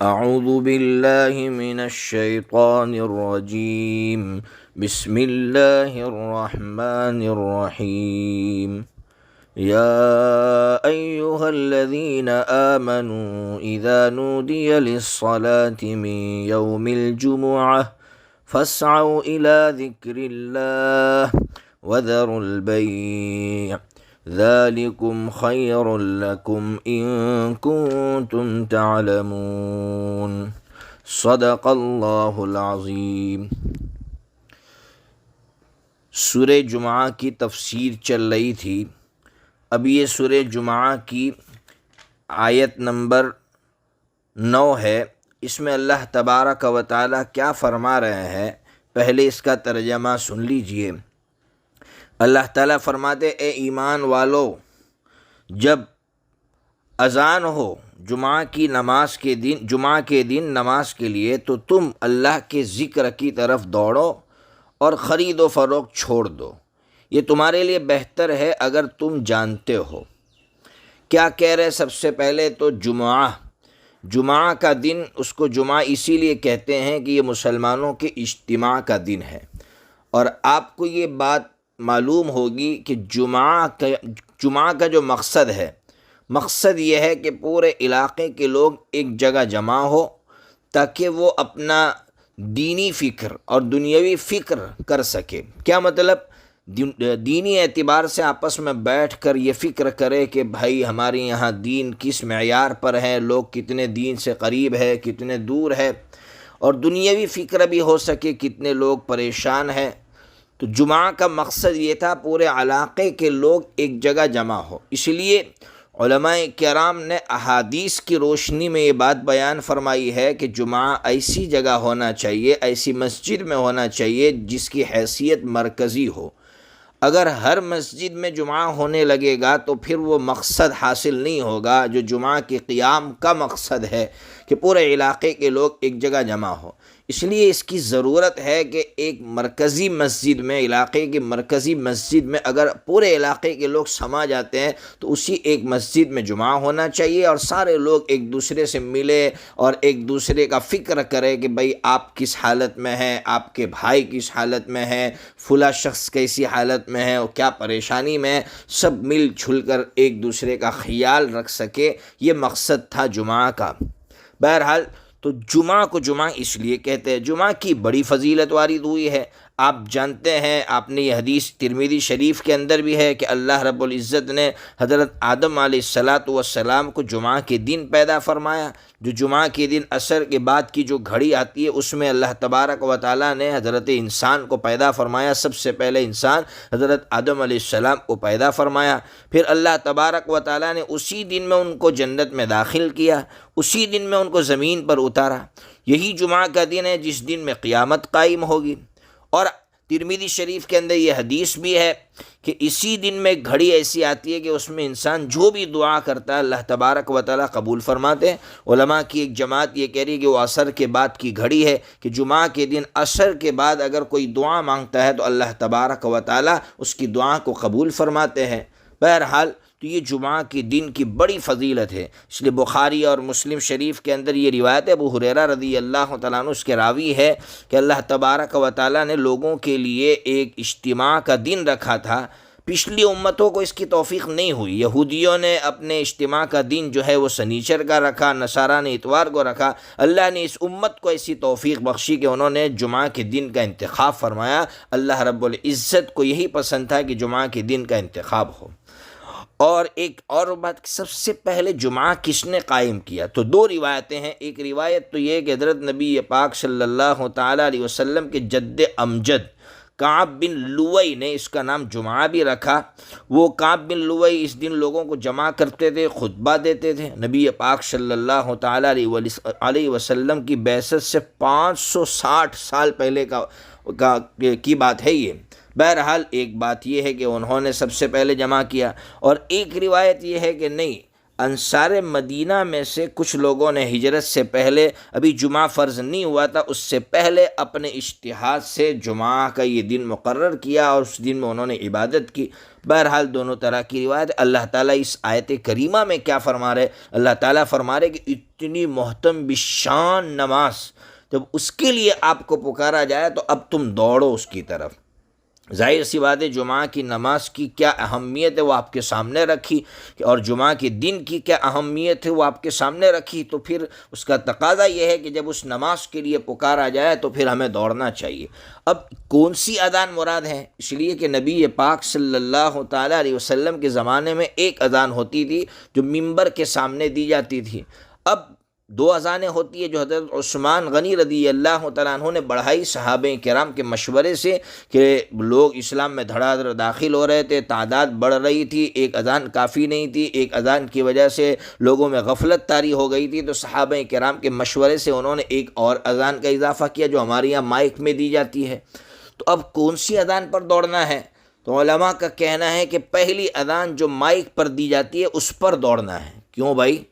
اعوذ باللہ من الشیطان الرجیم بسم اللہ الرحمن الرحیم یا ایہا الذین آمنوا اذا نودی للصلاة من یوم الجمعہ فاسعوا الى ذکر اللہ وذروا البیع ذالکم خیر لکم ان کنتم تعلمون صدق اللہ العظیم۔ سورہ جمعہ کی تفسیر چل رہی تھی۔ اب یہ سورہ جمعہ کی آیت نمبر 9 ہے۔ اس میں اللہ تبارک و تعالی کیا فرما رہے ہیں، پہلے اس کا ترجمہ سن لیجئے۔ اللہ تعالیٰ فرماتے، اے ایمان والو، جب اذان ہو جمعہ کے دن نماز کے لیے تو تم اللہ کے ذکر کی طرف دوڑو اور خرید و فروخت چھوڑ دو، یہ تمہارے لیے بہتر ہے اگر تم جانتے ہو۔ کیا کہہ رہے؟ سب سے پہلے تو جمعہ کا دن، اس کو جمعہ اسی لیے کہتے ہیں کہ یہ مسلمانوں کے اجتماع کا دن ہے، اور آپ کو یہ بات معلوم ہوگی کہ جمعہ کا جو مقصد یہ ہے کہ پورے علاقے کے لوگ ایک جگہ جمع ہو تاکہ وہ اپنا دینی فکر اور دنیاوی فکر کر سکے۔ کیا مطلب؟ دینی اعتبار سے آپس میں بیٹھ کر یہ فکر کرے کہ بھائی ہمارے یہاں دین کس معیار پر ہے، لوگ کتنے دین سے قریب ہے، کتنے دور ہے، اور دنیاوی فکر بھی ہو سکے کتنے لوگ پریشان ہیں۔ تو جمعہ کا مقصد یہ تھا پورے علاقے کے لوگ ایک جگہ جمع ہو۔ اس لیے علماء کرام نے احادیث کی روشنی میں یہ بات بیان فرمائی ہے کہ جمعہ ایسی جگہ ہونا چاہیے، ایسی مسجد میں ہونا چاہیے جس کی حیثیت مرکزی ہو۔ اگر ہر مسجد میں جمعہ ہونے لگے گا تو پھر وہ مقصد حاصل نہیں ہوگا جو جمعہ کے قیام کا مقصد ہے، کہ پورے علاقے کے لوگ ایک جگہ جمع ہو۔ اس لیے اس کی ضرورت ہے کہ ایک مرکزی مسجد میں، علاقے کی مرکزی مسجد میں اگر پورے علاقے کے لوگ سما جاتے ہیں تو اسی ایک مسجد میں جمعہ ہونا چاہیے، اور سارے لوگ ایک دوسرے سے ملے اور ایک دوسرے کا فکر کرے کہ بھئی آپ کس حالت میں ہیں، آپ کے بھائی کس حالت میں ہیں، فلاں شخص کیسی حالت میں ہے اور کیا پریشانی میں ہے، سب مل جھل کر ایک دوسرے کا خیال رکھ سکے۔ یہ مقصد تھا جمعہ کا۔ بہرحال تو جمعہ کو جمعہ اس لیے کہتے ہیں۔ جمعہ کی بڑی فضیلت وارد ہوئی ہے، آپ جانتے ہیں، آپ نے یہ حدیث ترمذی شریف کے اندر بھی ہے کہ اللہ رب العزت نے حضرت آدم علیہ السلام کو جمعہ کے دن پیدا فرمایا۔ جو جمعہ کے دن عصر کے بعد کی جو گھڑی آتی ہے اس میں اللہ تبارک و تعالیٰ نے حضرت انسان کو پیدا فرمایا۔ سب سے پہلے انسان حضرت آدم علیہ السلام کو پیدا فرمایا، پھر اللہ تبارک و تعالیٰ نے اسی دن میں ان کو جنت میں داخل کیا، اسی دن میں ان کو زمین پر اتارا۔ یہی جمعہ کا دن ہے جس دن میں قیامت قائم ہوگی۔ اور ترمذی شریف کے اندر یہ حدیث بھی ہے کہ اسی دن میں گھڑی ایسی آتی ہے کہ اس میں انسان جو بھی دعا کرتا ہے اللہ تبارک و تعالیٰ قبول فرماتے ہیں۔ علماء کی ایک جماعت یہ کہہ رہی ہے کہ وہ عصر کے بعد کی گھڑی ہے، کہ جمعہ کے دن عصر کے بعد اگر کوئی دعا مانگتا ہے تو اللہ تبارک و تعالیٰ اس کی دعا کو قبول فرماتے ہیں۔ بہرحال تو یہ جمعہ کے دن کی بڑی فضیلت ہے، اس لیے بخاری اور مسلم شریف کے اندر یہ روایت ہے، ابو ہریرہ رضی اللہ تعالیٰ عنہ اس کے راوی ہے کہ اللہ تبارک و تعالیٰ نے لوگوں کے لیے ایک اجتماع کا دن رکھا تھا۔ پچھلی امتوں کو اس کی توفیق نہیں ہوئی، یہودیوں نے اپنے اجتماع کا دن جو ہے وہ سنیچر کا رکھا، نصارہ نے اتوار کو رکھا۔ اللہ نے اس امت کو ایسی توفیق بخشی کہ انہوں نے جمعہ کے دن کا انتخاب فرمایا۔ اللہ رب العزت کو یہی پسند تھا کہ جمعہ کے دن کا انتخاب ہو۔ اور ایک اور بات، سب سے پہلے جمعہ کس نے قائم کیا؟ تو دو روایتیں ہیں۔ ایک روایت تو یہ کہ حضرت نبی پاک صلی اللہ تعالیٰ علیہ وسلم کے جد امجد کعب بن لوئی نے اس کا نام جمعہ بھی رکھا۔ وہ کعب بن لوئی اس دن لوگوں کو جمع کرتے تھے، خطبہ دیتے تھے۔ نبی پاک صلی اللہ تعالیٰ علیہ وسلم کی بعثت سے 560 سال پہلے کی بات ہے یہ۔ بہرحال ایک بات یہ ہے کہ انہوں نے سب سے پہلے جمع کیا، اور ایک روایت یہ ہے کہ نہیں، انصار مدینہ میں سے کچھ لوگوں نے ہجرت سے پہلے، ابھی جمعہ فرض نہیں ہوا تھا، اس سے پہلے اپنے اجتہاد سے جمعہ کا یہ دن مقرر کیا اور اس دن میں انہوں نے عبادت کی۔ بہرحال دونوں طرح کی روایت۔ اللہ تعالیٰ اس آیت کریمہ میں کیا فرما رہے؟ اللہ تعالیٰ فرما رہے کہ اتنی محترم بشان نماز، جب اس کے لیے آپ کو پکارا جائے تو اب تم دوڑو اس کی طرف۔ ظاہر سی بات ہے جمعہ کی نماز کی کیا اہمیت ہے وہ آپ کے سامنے رکھی، اور جمعہ کے دن کی کیا اہمیت ہے وہ آپ کے سامنے رکھی، تو پھر اس کا تقاضا یہ ہے کہ جب اس نماز کے لیے پکارا جائے تو پھر ہمیں دوڑنا چاہیے۔ اب کون سی اذان مراد ہے؟ اس لیے کہ نبی پاک صلی اللہ تعالیٰ علیہ وسلم کے زمانے میں ایک اذان ہوتی تھی جو ممبر کے سامنے دی جاتی تھی۔ اب دو اذانیں ہوتی ہیں جو حضرت عثمان غنی رضی اللہ تعالیٰ عنہ نے بڑھائی صحابہ کرام کے مشورے سے، کہ لوگ اسلام میں دھڑا دھڑ داخل ہو رہے تھے، تعداد بڑھ رہی تھی، ایک اذان کافی نہیں تھی، ایک اذان کی وجہ سے لوگوں میں غفلت طاری ہو گئی تھی، تو صحابہ کرام کے مشورے سے انہوں نے ایک اور اذان کا اضافہ کیا جو ہمارے یہاں مائک میں دی جاتی ہے۔ تو اب کون سی اذان پر دوڑنا ہے؟ تو علماء کا کہنا ہے کہ پہلی اذان جو مائک پر دی جاتی ہے اس پر دوڑنا ہے۔ کیوں بھائی؟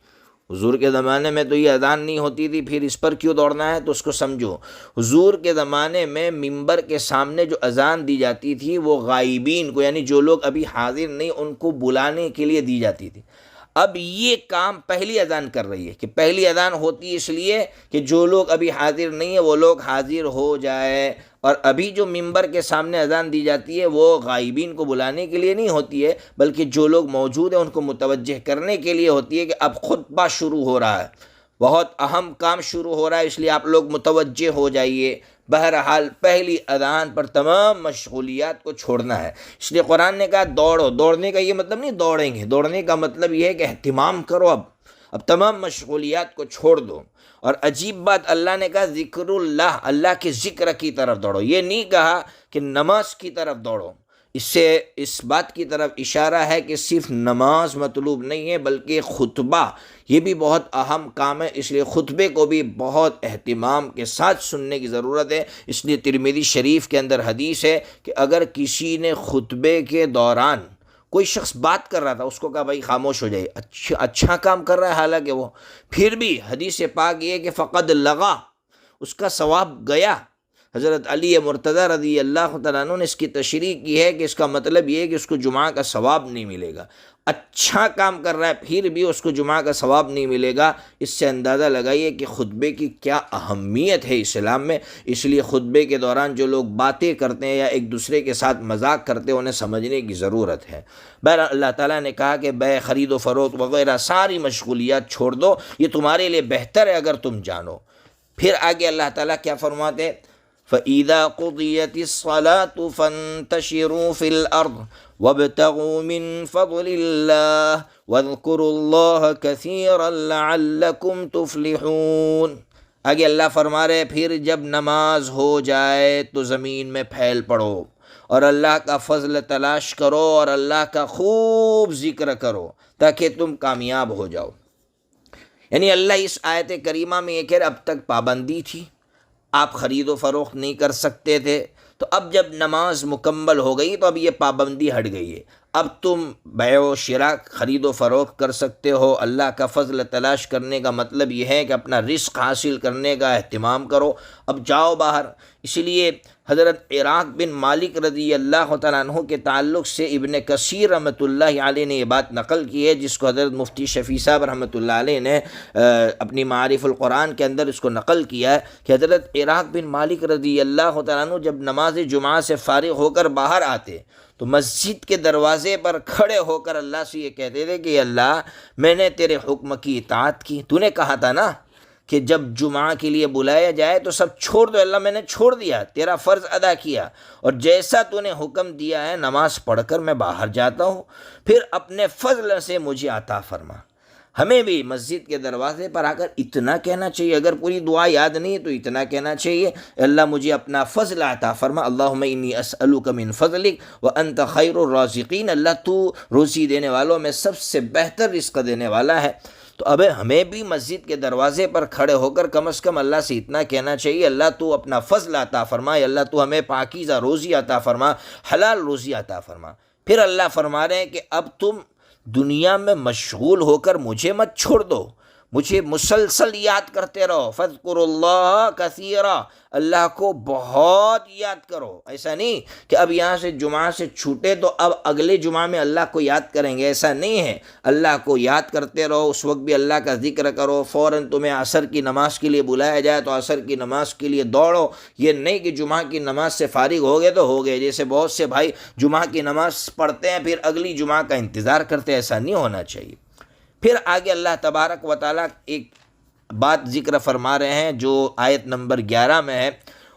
حضور کے زمانے میں تو یہ اذان نہیں ہوتی تھی، پھر اس پر کیوں دوڑنا ہے؟ تو اس کو سمجھو۔ حضور کے زمانے میں ممبر کے سامنے جو اذان دی جاتی تھی وہ غائبین کو، یعنی جو لوگ ابھی حاضر نہیں ان کو بلانے کے لیے دی جاتی تھی۔ اب یہ کام پہلی اذان کر رہی ہے، کہ پہلی اذان ہوتی ہے اس لیے کہ جو لوگ ابھی حاضر نہیں ہیں وہ لوگ حاضر ہو جائے، اور ابھی جو ممبر کے سامنے اذان دی جاتی ہے وہ غائبین کو بلانے کے لیے نہیں ہوتی ہے، بلکہ جو لوگ موجود ہیں ان کو متوجہ کرنے کے لیے ہوتی ہے کہ اب خطبہ شروع ہو رہا ہے، بہت اہم کام شروع ہو رہا ہے، اس لیے آپ لوگ متوجہ ہو جائیے۔ بہرحال پہلی اذان پر تمام مشغولیات کو چھوڑنا ہے، اس لیے قرآن نے کہا دوڑو۔ دوڑنے کا یہ مطلب نہیں دوڑیں گے، دوڑنے کا مطلب یہ ہے کہ اہتمام کرو، اب تمام مشغولیات کو چھوڑ دو۔ اور عجیب بات اللہ نے کہا ذکر اللہ، اللہ کے ذکر کی طرف دوڑو، یہ نہیں کہا کہ نماز کی طرف دوڑو۔ اس سے اس بات کی طرف اشارہ ہے کہ صرف نماز مطلوب نہیں ہے بلکہ خطبہ یہ بھی بہت اہم کام ہے، اس لیے خطبے کو بھی بہت اہتمام کے ساتھ سننے کی ضرورت ہے۔ اس لیے ترمذی شریف کے اندر حدیث ہے کہ اگر کسی نے خطبے کے دوران کوئی شخص بات کر رہا تھا، اس کو کہا بھائی خاموش ہو جائے، اچھا کام کر رہا ہے حالانکہ وہ، پھر بھی حدیث پاک یہ کہ فقد لغا، اس کا ثواب گیا۔ حضرت علی مرتضیٰ رضی اللہ تعالیٰ عنہ نے اس کی تشریح کی ہے کہ اس کا مطلب یہ ہے کہ اس کو جمعہ کا ثواب نہیں ملے گا، اچھا کام کر رہا ہے پھر بھی اس کو جمعہ کا ثواب نہیں ملے گا۔ اس سے اندازہ لگائیے کہ خطبے کی کیا اہمیت ہے اسلام میں۔ اس لیے خطبے کے دوران جو لوگ باتیں کرتے ہیں یا ایک دوسرے کے ساتھ مذاق کرتے ہیں انہیں سمجھنے کی ضرورت ہے۔ بہرحال اللہ تعالیٰ نے کہا کہ بے خرید و فروخت وغیرہ ساری مشغولیات چھوڑ دو، یہ تمہارے لیے بہتر ہے اگر تم جانو۔ پھر آگے اللہ تعالیٰ کیا فرماتے ہیں؟ فَإِذَا قُضِيَتِ الصَّلَاةُ فَانتَشِرُوا فِي الْأَرْضِ وَابْتَغُوا مِن فَضْلِ اللَّهِ وَاذْكُرُوا اللَّهَ كَثِيرًا لَعَلَّكُمْ تُفْلِحُونَ۔ آگے اللہ فرما رہے پھر جب نماز ہو جائے تو زمین میں پھیل پڑو اور اللہ کا فضل تلاش کرو اور اللہ کا خوب ذکر کرو تاکہ تم کامیاب ہو جاؤ۔ یعنی اللہ اس آیت کریمہ میں یہ کہہ رہے اب تک پابندی تھی، آپ خرید و فروخت نہیں کر سکتے تھے، تو اب جب نماز مکمل ہو گئی تو اب یہ پابندی ہٹ گئی ہے، اب تم بیع و شراء خرید و فروخت کر سکتے ہو۔ اللہ کا فضل تلاش کرنے کا مطلب یہ ہے کہ اپنا رزق حاصل کرنے کا اہتمام کرو، اب جاؤ باہر۔ اسی لیے حضرت عراق بن مالک رضی اللہ تعالیٰ عنہ کے تعلق سے ابن کثیر رحمۃ اللہ علیہ نے یہ بات نقل کی ہے، جس کو حضرت مفتی شفیع صاحب رحمۃ اللہ علیہ نے اپنی معارف القرآن کے اندر اس کو نقل کیا ہے کہ حضرت عراق بن مالک رضی اللہ تعالیٰ عنہ جب نماز جمعہ سے فارغ ہو کر باہر آتے تو مسجد کے دروازے پر کھڑے ہو کر اللہ سے یہ کہتے تھے کہ اللہ میں نے تیرے حکم کی اطاعت کی، تو نے کہا تھا نا کہ جب جمعہ کے لیے بلایا جائے تو سب چھوڑ دو، اللہ میں نے چھوڑ دیا، تیرا فرض ادا کیا، اور جیسا تو نے حکم دیا ہے نماز پڑھ کر میں باہر جاتا ہوں، پھر اپنے فضل سے مجھے عطا فرما۔ ہمیں بھی مسجد کے دروازے پر آ کر اتنا کہنا چاہیے، اگر پوری دعا یاد نہیں تو اتنا کہنا چاہیے، اللہ مجھے اپنا فضل عطا فرما، اللہم انی اسألک من فضلک وانت خیر الرازقین، اللہ تو روزی دینے والوں میں سب سے بہتر رزق دینے والا ہے۔ تو اب ہمیں بھی مسجد کے دروازے پر کھڑے ہو کر کم از کم اللہ سے اتنا کہنا چاہیے، اللہ تو اپنا فضل عطا فرما، اللہ تو ہمیں پاکیزہ روزی عطا فرما، حلال روزی عطا فرما۔ پھر اللہ فرما رہے ہیں کہ اب تم دنیا میں مشغول ہو کر مجھے مت چھوڑ دو، مجھے مسلسل یاد کرتے رہو۔ فاذکروا اللہ کثیرا، اللہ کو بہت یاد کرو۔ ایسا نہیں کہ اب یہاں سے جمعہ سے چھوٹے تو اب اگلے جمعہ میں اللہ کو یاد کریں گے، ایسا نہیں ہے۔ اللہ کو یاد کرتے رہو، اس وقت بھی اللہ کا ذکر کرو۔ فوراً تمہیں عصر کی نماز کے لیے بلایا جائے تو عصر کی نماز کے لیے دوڑو۔ یہ نہیں کہ جمعہ کی نماز سے فارغ ہو گئے تو ہو گئے، جیسے بہت سے بھائی جمعہ کی نماز پڑھتے ہیں پھر اگلی جمعہ کا انتظار کرتے ہیں، ایسا نہیں ہونا چاہیے۔ پھر آگے اللہ تبارک و تعالیٰ ایک بات ذکر فرما رہے ہیں جو آیت نمبر 11 میں ہے،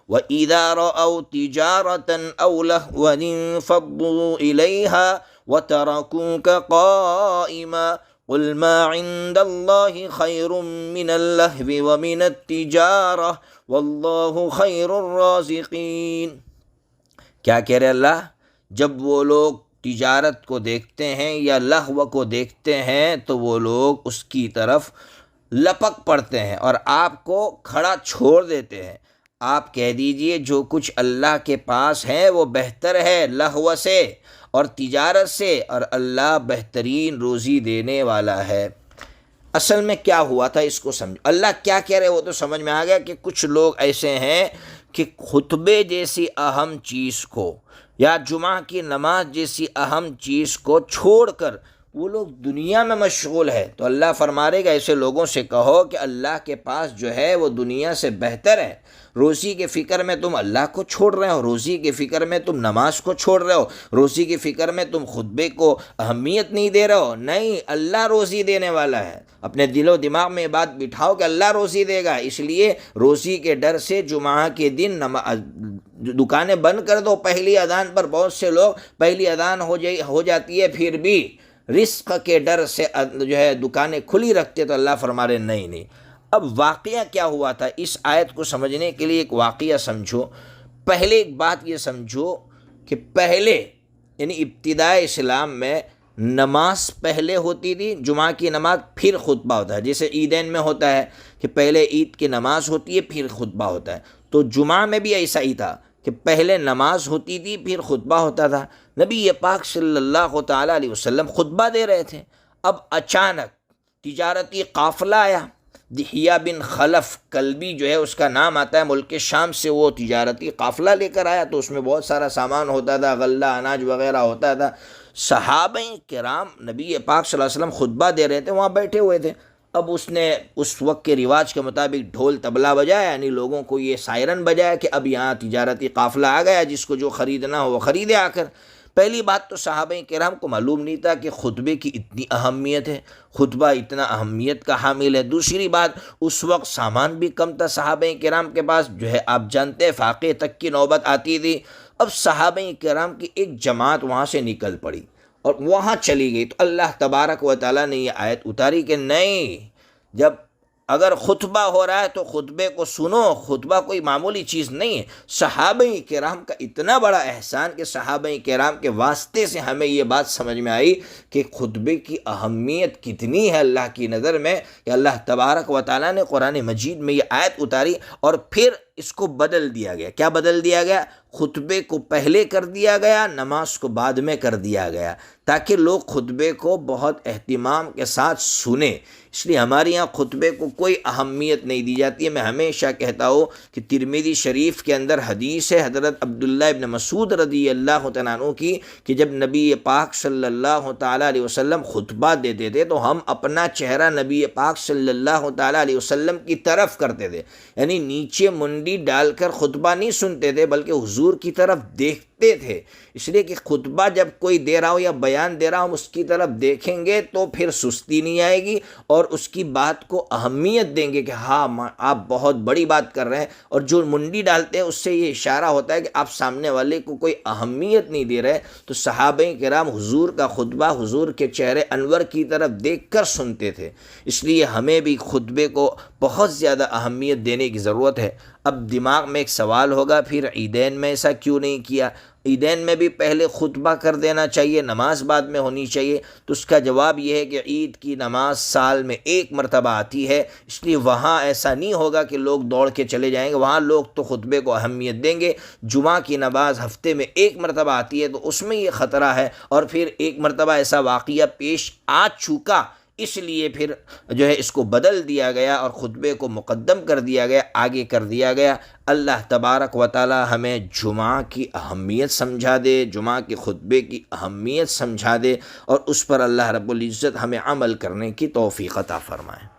وَإِذَا رَأَوْا تِجَارَةً أَوْ لَهْوًا انفَضُّوا إِلَيْهَا وَتَرَكُوكَ قَائِمًا قُلْ مَا عِندَ اللَّهِ خَيْرٌ مِّنَ اللَّهْوِ وَمِنَ التِّجَارَةِ وَاللَّهُ خَيْرُ الرَّازِقِينَ۔ کیا کہہ رہے اللہ؟ جب وہ لوگ تجارت کو دیکھتے ہیں یا لہو کو دیکھتے ہیں تو وہ لوگ اس کی طرف لپک پڑتے ہیں اور آپ کو کھڑا چھوڑ دیتے ہیں۔ آپ کہہ دیجئے جو کچھ اللہ کے پاس ہے وہ بہتر ہے لہو سے اور تجارت سے، اور اللہ بہترین روزی دینے والا ہے۔ اصل میں کیا ہوا تھا اس کو سمجھو، اللہ کیا کہہ رہے وہ تو سمجھ میں آ گیا کہ کچھ لوگ ایسے ہیں کہ خطبے جیسی اہم چیز کو یا جمعہ کی نماز جیسی اہم چیز کو چھوڑ کر وہ لوگ دنیا میں مشغول ہے، تو اللہ فرما رہے گا ایسے لوگوں سے کہو کہ اللہ کے پاس جو ہے وہ دنیا سے بہتر ہے۔ روزی کے فکر میں تم اللہ کو چھوڑ رہے ہو، روزی کے فکر میں تم نماز کو چھوڑ رہے ہو، روزی کے فکر میں تم خطبے کو اہمیت نہیں دے رہے ہو۔ نہیں، اللہ روزی دینے والا ہے۔ اپنے دل و دماغ میں یہ بات بٹھاؤ کہ اللہ روزی دے گا، اس لیے روزی کے ڈر سے جمعہ کے دن دکانیں بند کر دو۔ پہلی اذان پر بہت سے لوگ پہلی اذان ہو جاتی ہے پھر بھی رزق کے ڈر سے جو ہے دکانیں کھلی رکھتے، تو اللہ فرما رہے نہیں۔ اب واقعہ کیا ہوا تھا اس آیت کو سمجھنے کے لیے ایک واقعہ سمجھو۔ پہلے ایک بات یہ سمجھو کہ پہلے یعنی ابتدائے اسلام میں نماز پہلے ہوتی تھی، جمعہ کی نماز پھر خطبہ ہوتا ہے، جیسے عیدین میں ہوتا ہے کہ پہلے عید کی نماز ہوتی ہے پھر خطبہ ہوتا ہے، تو جمعہ میں بھی ایسا ہی تھا کہ پہلے نماز ہوتی تھی پھر خطبہ ہوتا تھا۔ نبی پاک صلی اللہ تعالیٰ علیہ وسلم خطبہ دے رہے تھے، اب اچانک تجارتی قافلہ آیا۔ دحیہ بن خلف کلبی جو ہے اس کا نام آتا ہے، ملک شام سے وہ تجارتی قافلہ لے کر آیا، تو اس میں بہت سارا سامان ہوتا تھا، غلہ اناج وغیرہ ہوتا تھا۔ صحابہ کرام نبی پاک صلی اللہ علیہ وسلم خطبہ دے رہے تھے، وہاں بیٹھے ہوئے تھے۔ اب اس نے اس وقت کے رواج کے مطابق ڈھول طبلہ بجایا، یعنی لوگوں کو یہ سائرن بجایا کہ اب یہاں تجارتی قافلہ آ گیا، جس کو جو خریدنا ہو وہ خریدے آ کر۔ پہلی بات تو صحابہ کرام کو معلوم نہیں تھا کہ خطبے کی اتنی اہمیت ہے، خطبہ اتنا اہمیت کا حامل ہے۔ دوسری بات، اس وقت سامان بھی کم تھا صحابہ کرام کے پاس، جو ہے آپ جانتے ہیں فاقے تک کی نوبت آتی تھی۔ اب صحابہ کرام کی ایک جماعت وہاں سے نکل پڑی اور وہاں چلی گئی، تو اللہ تبارک و تعالیٰ نے یہ آیت اتاری کہ نہیں، جب اگر خطبہ ہو رہا ہے تو خطبے کو سنو، خطبہ کوئی معمولی چیز نہیں ہے۔ صحابہ کرام کا اتنا بڑا احسان کہ صحابہ کرام کے واسطے سے ہمیں یہ بات سمجھ میں آئی کہ خطبے کی اہمیت کتنی ہے اللہ کی نظر میں، کہ اللہ تبارک و تعالیٰ نے قرآن مجید میں یہ آیت اتاری اور پھر اس کو بدل دیا گیا۔ کیا بدل دیا گیا؟ خطبے کو پہلے کر دیا گیا، نماز کو بعد میں کر دیا گیا، تاکہ لوگ خطبے کو بہت اہتمام کے ساتھ سنیں۔ اس لیے ہمارے یہاں خطبے کو کوئی اہمیت نہیں دی جاتی ہے۔ میں ہمیشہ کہتا ہوں کہ ترمذی شریف کے اندر حدیث ہے حضرت عبداللہ ابن مسعود رضی اللہ تعالیٰ عنہ کی کہ جب نبی پاک صلی اللہ تعالیٰ علیہ وسلم خطبہ دیتے تھے تو ہم اپنا چہرہ نبی پاک صلی اللہ تعالیٰ علیہ وسلم کی طرف کرتے تھے، یعنی نیچے منڈی ڈال کر خطبہ نہیں سنتے تھے بلکہ حضور کی طرف دیکھتے تھے، اس لیے کہ خطبہ جب کوئی دے رہا ہو یا بیان دے رہا ہو ہم اس کی طرف دیکھیں گے تو پھر سستی نہیں آئے گی اور اس کی بات کو اہمیت دیں گے کہ ہاں آپ بہت بڑی بات کر رہے ہیں، اور جو منڈی ڈالتے ہیں اس سے یہ اشارہ ہوتا ہے کہ آپ سامنے والے کو کوئی اہمیت نہیں دے رہے۔ تو صحابہ کرام حضور کا خطبہ حضور کے چہرے انور کی طرف دیکھ کر سنتے تھے، اس لیے ہمیں بھی خطبے کو بہت زیادہ اہمیت دینے کی ضرورت ہے۔ اب دماغ میں ایک سوال ہوگا، پھر عیدین میں ایسا کیوں نہیں کیا؟ عیدین میں بھی پہلے خطبہ کر دینا چاہیے، نماز بعد میں ہونی چاہیے؟ تو اس کا جواب یہ ہے کہ عید کی نماز سال میں ایک مرتبہ آتی ہے، اس لیے وہاں ایسا نہیں ہوگا کہ لوگ دوڑ کے چلے جائیں گے، وہاں لوگ تو خطبے کو اہمیت دیں گے۔ جمعہ کی نماز ہفتے میں ایک مرتبہ آتی ہے تو اس میں یہ خطرہ ہے، اور پھر ایک مرتبہ ایسا واقعہ پیش آ چکا، اس لیے پھر جو ہے اس کو بدل دیا گیا اور خطبے کو مقدم کر دیا گیا، آگے کر دیا گیا۔ اللہ تبارک و تعالی ہمیں جمعہ کی اہمیت سمجھا دے، جمعہ کے خطبے کی اہمیت سمجھا دے، اور اس پر اللہ رب العزت ہمیں عمل کرنے کی توفیق عطا فرمائے۔